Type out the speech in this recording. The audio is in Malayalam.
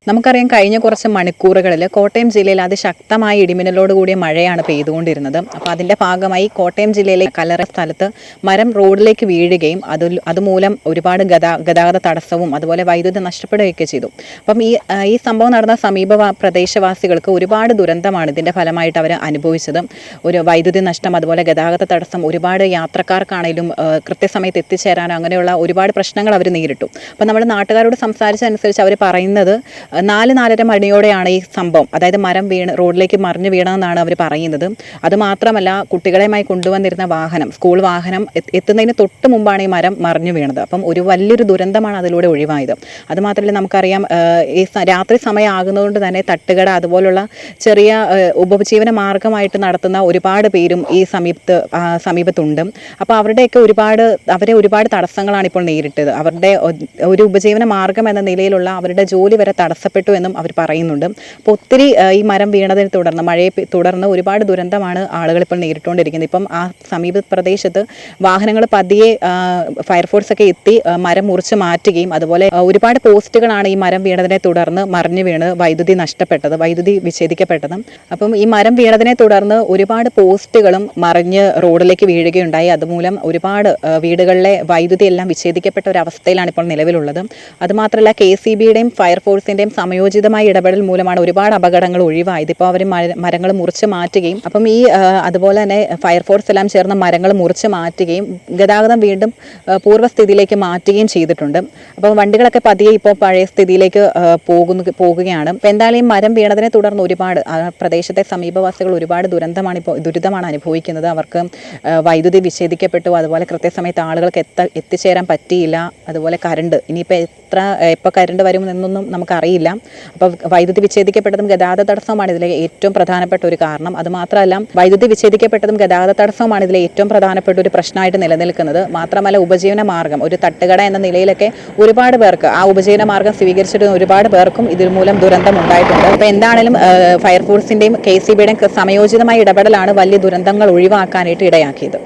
നമുക്കറിയാം കഴിഞ്ഞ കുറച്ച് മണിക്കൂറുകളിൽ കോട്ടയം ജില്ലയിൽ അതിശക്തമായ ഇടിമിന്നലോട് കൂടിയ മഴയാണ് പെയ്തുകൊണ്ടിരുന്നത്. അപ്പോൾ അതിൻ്റെ ഭാഗമായി കോട്ടയം ജില്ലയിലെ കല്ലറ സ്ഥലത്ത് മരം റോഡിലേക്ക് വീഴുകയും അതുമൂലം ഒരുപാട് ഗതാഗത തടസ്സവും അതുപോലെ വൈദ്യുതി നഷ്ടപ്പെടുകയൊക്കെ ചെയ്തു. അപ്പം ഈ സംഭവം നടന്ന സമീപ പ്രദേശവാസികൾക്ക് ഒരുപാട് ദുരന്തമാണ് ഇതിൻ്റെ ഫലമായിട്ട് അവർ അനുഭവിച്ചത്. ഒരു വൈദ്യുതി നഷ്ടം, അതുപോലെ ഗതാഗത തടസ്സം, ഒരുപാട് യാത്രക്കാർക്കാണെങ്കിലും കൃത്യസമയത്ത് എത്തിച്ചേരാനോ അങ്ങനെയുള്ള ഒരുപാട് പ്രശ്നങ്ങൾ അവർ നേരിട്ടു. അപ്പം നമ്മുടെ നാട്ടുകാരോട് സംസാരിച്ചതനുസരിച്ച് അവർ പറയുന്നത് 4-4:30 മണിയോടെയാണ് ഈ സംഭവം, അതായത് മരം റോഡിലേക്ക് മറിഞ്ഞു വീണമെന്നാണ് അവർ പറയുന്നത്. അതുമാത്രമല്ല, കുട്ടികളെയുമായി കൊണ്ടുവന്നിരുന്ന വാഹനം, സ്കൂൾ വാഹനം എത്തുന്നതിന് തൊട്ട് മുമ്പാണ് ഈ മരം മറിഞ്ഞു വീണത്. അപ്പം ഒരു വലിയൊരു ദുരന്തമാണ് അതിലൂടെ ഒഴിവായത്. അതുമാത്രമല്ല, നമുക്കറിയാം ഈ രാത്രി സമയം ആകുന്നതുകൊണ്ട് തന്നെ തട്ടുകട അതുപോലുള്ള ചെറിയ ഉപജീവന മാർഗമായിട്ട് നടത്തുന്ന ഒരുപാട് പേരും ഈ സമീപത്തുണ്ട്. അപ്പോൾ അവരെ ഒരുപാട് തടസ്സങ്ങളാണ് ഇപ്പോൾ നേരിട്ടത്. അവരുടെ ഒരു ഉപജീവന മാർഗം എന്ന നിലയിലുള്ള അവരുടെ ജോലി വരെ തടസ്സപ്പെട്ടു എന്നും അവർ പറയുന്നുണ്ട്. അപ്പോൾ ഒത്തിരി ഈ മരം വീണതിനെ തുടർന്ന്, മഴയെ തുടർന്ന് ഒരുപാട് ദുരന്തമാണ് ആളുകൾ ഇപ്പോൾ നേരിട്ടുകൊണ്ടിരിക്കുന്നത്. ഇപ്പം ആ സമീപ പ്രദേശത്ത് വാഹനങ്ങൾ പതിയെ ഫയർഫോഴ്സ് ഒക്കെ എത്തി മരം മുറിച്ച് മാറ്റുകയും അതുപോലെ ഒരുപാട് പോസ്റ്റുകളാണ് ഈ മരം വീണതിനെ തുടർന്ന് മറിഞ്ഞു വീണ് വൈദ്യുതി വിച്ഛേദിക്കപ്പെട്ടത്. അപ്പം ഈ മരം വീണതിനെ തുടർന്ന് ഒരുപാട് പോസ്റ്റുകളും മറിഞ്ഞ് റോഡിലേക്ക് വീഴുകയുണ്ടായി. അതുമൂലം ഒരുപാട് വീടുകളിലെ വൈദ്യുതി എല്ലാം വിച്ഛേദിക്കപ്പെട്ട ഒരു അവസ്ഥയിലാണ് ഇപ്പോൾ നിലവിലുള്ളത്. അതുമാത്രമല്ല, KCBയുടെയും ഫയർഫോഴ്സിൻ്റെയും സമയോചിതമായ ഇടപെടൽ മൂലമാണ് ഒരുപാട് അപകടങ്ങൾ ഒഴിവായത്. ഇപ്പോൾ അവർ മരങ്ങൾ മുറിച്ച് മാറ്റുകയും അതുപോലെ തന്നെ ഫയർഫോഴ്സ് എല്ലാം ചേർന്ന് മരങ്ങൾ മുറിച്ച് മാറ്റുകയും ഗതാഗതം വീണ്ടും പൂർവ്വസ്ഥിതിയിലേക്ക് മാറ്റുകയും ചെയ്തിട്ടുണ്ട്. അപ്പോൾ വണ്ടികളൊക്കെ പതിയെ ഇപ്പോൾ പഴയ സ്ഥിതിയിലേക്ക് പോകുകയാണ്. അപ്പോൾ എന്തായാലും ഈ മരം വീണതിനെ തുടർന്ന് ഒരുപാട് പ്രദേശത്തെ സമീപവാസികൾ ഒരുപാട് ദുരിതമാണ് അനുഭവിക്കുന്നത്. അവർക്ക് വൈദ്യുതി വിച്ഛേദിക്കപ്പെട്ടു, അതുപോലെ കൃത്യസമയത്ത് ആളുകൾക്ക് എത്തിച്ചേരാൻ പറ്റിയില്ല. അതുപോലെ കറണ്ട് ഇനിയിപ്പോൾ എപ്പോൾ കറണ്ട് വരുമെന്നൊന്നും നമുക്കറിയില്ല. അപ്പോൾ വൈദ്യുതി വിച്ഛേദിക്കപ്പെട്ടതും ഗതാഗത തടസ്സവുമാണ് ഇതിലെ ഏറ്റവും പ്രധാനപ്പെട്ട ഒരു കാരണം. അതുമാത്രമല്ല, വൈദ്യുതി വിച്ഛേദിക്കപ്പെട്ടതും ഗതാഗത തടസ്സവുമാണ് ഇതിലെ ഏറ്റവും പ്രധാനപ്പെട്ട ഒരു പ്രശ്നമായിട്ട് നിലനിൽക്കുന്നത്. മാത്രമല്ല, ഉപജീവന മാർഗം, ഒരു തട്ടുകട എന്ന നിലയിലൊക്കെ ഒരുപാട് പേർക്ക് ആ ഉപജീവന മാർഗം സ്വീകരിച്ചിട്ട് ഒരുപാട് പേർക്കും ഇതിൽ മൂലം ദുരന്തം ഉണ്ടായിട്ടുണ്ട്. അപ്പോൾ എന്താണെങ്കിലും ഫയർഫോഴ്സിൻ്റെയും KCBയുടെയും സമയോചിതമായ ഇടപെടലാണ് വലിയ ദുരന്തങ്ങൾ ഒഴിവാക്കാനായിട്ട് ഇടയാക്കിയത്.